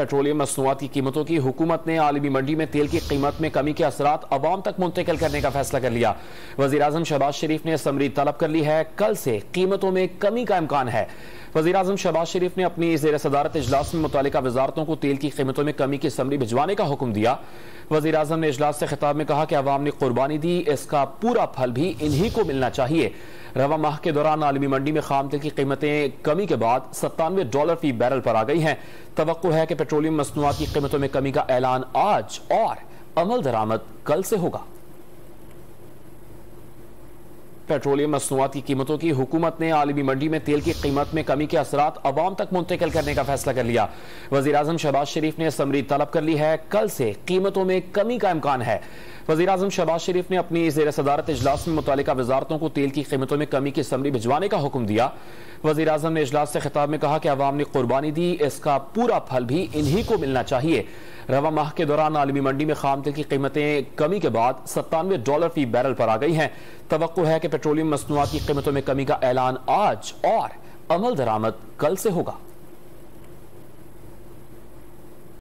Petroleum मसनूआत की कीमतों की हुकूमत ने आलमी मंडी में तेल की कीमत में कमी के असरात अवाम तक मुंतकिल करने का फैसला कर लिया। वज़ीर-ए-आज़म शहबाज शरीफ ने समरी तलब कर ली है। कल से कीमतों में कमी का इम्कान है। वज़ीर-ए-आज़म शहबाज शरीफ ने अपनी ज़ेर सदारत इजलास में मुतालिका वजारतों को तेल की कीमतों में कमी की समरी भिजवाने का हुक्म दिया। वज़ीर-ए-आज़म ने इजलास से खिताब में कहा कि अवाम ने कुर्बानी दी, इसका पूरा फल भी इन्हीं को मिलना चाहिए। रवा माह के दौरान आलमी मंडी में खाम तेल की कीमतें कमी के बाद $97 फी बैरल पर आ गई हैं। तवक्को है कि पेट्रोलियम मसनूआत की कीमतों में कमी का ऐलान आज और अमल दरामद कल से होगा। पेट्रोलियम मसनूआत की कीमतों की हुकूमत ने आलमी मंडी में तेल की कीमत में कमी के असरात अवाम तक मुंतकिल करने का फैसला कर लिया। वज़ीर-ए-आज़म शहबाज शरीफ ने समरी तलब कर ली है। कल से कीमतों में कमी का इम्कान है। वज़ीर-ए-आज़म शहबाज शरीफ ने अपनी ज़ेर सदारत इजलास में मुतालिका वजारतों को तेल की कीमतों में कमी की समरी भिजवाने का हुक्म दिया। वज़ीर-ए-आज़म ने इजलास से खिताब में कहा कि अवाम ने कुर्बानी दी, इसका पूरा फल भी इन्हीं को मिलना चाहिए। रवा माह के दौरान आलमी मंडी में खाम तेल की कीमतें कमी के बाद $97 फी बैरल पर आ गई हैं। तवक्को है कि पेट्रोलियम मसनूआत की कीमतों में कमी का ऐलान आज और अमल दरामद कल से होगा।